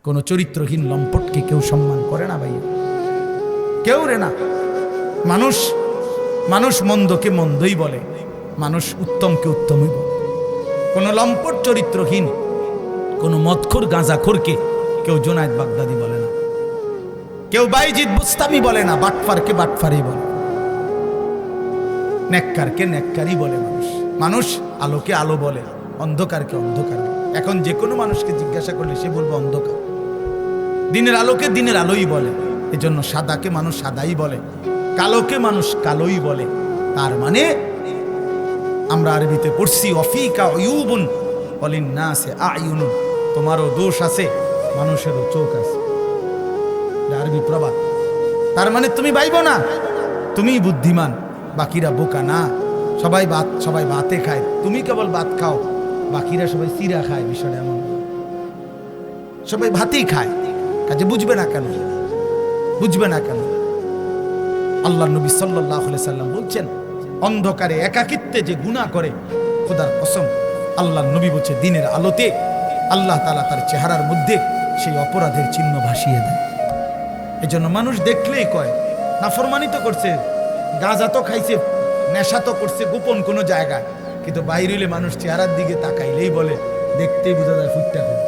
কোনো চরিত্রহীন লম্পটকে কেউ সম্মান করে না ভাইয়া, কেউ রে না। মানুষ মানুষ মন্দকে মন্দই বলে, মানুষ উত্তমকে উত্তমই বলে। কোনো লম্পট চরিত্রহীন, কোনো মদখোর গাঁজাখোরকে কেউ জোনায়েদ বাগদাদি বলে না, কেউ বাইজিদ বুস্তামি বলে না, বাটফারকে বাটফারই বলে, নেককারকে নেককারই বলে। মানুষ আলোকে আলো বলে, অন্ধকারকে অন্ধকার বলে। এখন যে কোনো মানুষকে জিজ্ঞাসা করলে সে বলবে অন্ধকার। দিনের আলোকে দিনের আলোই বলে, এজন্য সাদাকে মানুষ সাদাই বলে, কালোকে মানুষ কালোই বলে। তার মানে আমরা আরবিতে পড়ছি অফিকা উয়ুবুন ওয়ালিন্নাসি আয়ুনুন, তোমারও দোষ আছে, মানুষেরও চোখ আছে। আরবি প্রবাদ। তার মানে তুমি বাইবো না, তুমি বুদ্ধিমান, বাকিরা বোকা না। সবাই ভাতে খায়, তুমি কেবল ভাত খাও, বাকিরা সবাই চিরা খায়। বিষয়টা এমন, সবাই ভাতেই খায়, কাজে বুঝবে না কেন, বুঝবে না কেন? আল্লাহ নবী সাল্লাল্লাহু আলাইহি সাল্লাম বলছেন, অন্ধকারে একাকিত্বে যে গুনাহ করে, খোদার কসম আল্লাহ নবী বলছে দিনের আলোতে আল্লাহ তাআলা তার চেহারার মধ্যে সেই অপরাধের চিহ্ন ভাসিয়ে দেয়। এজন্য মানুষ দেখলেই কয় নাফরমানি তো করছে, গাঁজা তো খাইছে, নেশা তো করছে গোপন কোনো জায়গায়, কিন্তু বাইরে হইলে মানুষ চেহারার দিকে তাকাইলেই বলে, দেখতেই বোঝা যায় ফুটটা খোর,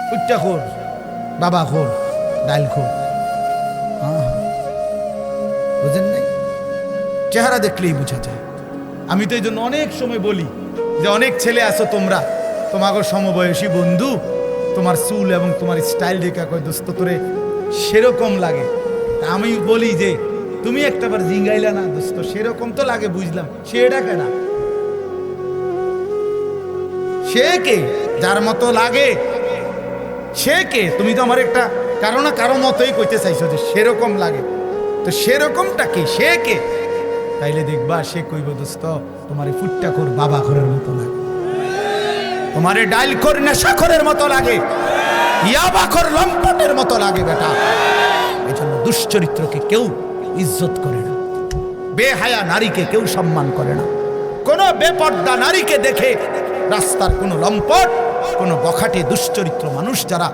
ফুটটা খোর, বাবা খোর, ডাইল খোর। বুঝেন নাই? চেহারা দেখলেই বোঝা যায়। আমি তো এই জন্য অনেক সময় বলি যে অনেক ছেলে আছো তোমরা, তোমাকে সমবয়সী বন্ধু, তোমার চুল এবং তোমার স্টাইল দেখা কয় দোস্ত তোরে সেরকম লাগে। আমি বলি যে তুমি একটাবার জিঙ্গাইলা না দোস্ত, সেরকম তো লাগে বুঝলাম, সেটা কেনা সে কে যার মতো লাগে, সে কে? তুমি তো আমার একটা কারো না কারো মতোই কইতে চাইছো যে সেরকম লাগে, তো সেরকমটা কে, সে কে? তাইলে দেখবা সে কইব দোস্ত তোমার ফুট্টাখোর বাবা খোরের মতো লাগে, তোমারে ডাইলখোর নেশাখোরের মতো লাগে, ইয়াবাখোর লম্পটের মতো লাগে বেটা। এই জন্য দুশ্চরিত্রকে কেউ ইজ্জত করে না, বেহায়া নারীকে কেউ সম্মান করে না। কোন বেপর্দা নারীকে দেখে রাস্তার কোন লম্পট, কোন বখাটে দুশ্চরিত্র মানুষ যারা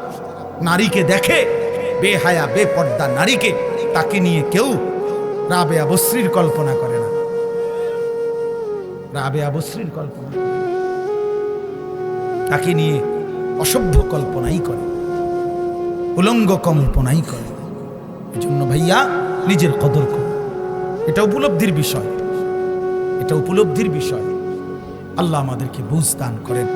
নারীকে দেখে, বেহায়া বেপর্দা নারীকে, তাকে নিয়ে কেউ রাবেয়া বসরির কল্পনা করে না, রাবেয়া বসরির কল্পনা করে না। তাকে নিয়ে অসভ্য কল্পনাই করে, উলঙ্গ কল্পনাই করে। এজন্য ভাইয়া নিজের কদর করো, এটা উপলব্ধির বিষয়, এটা উপলব্ধির বিষয়। আল্লাহ আমাদেরকে বুঝ দান করেন।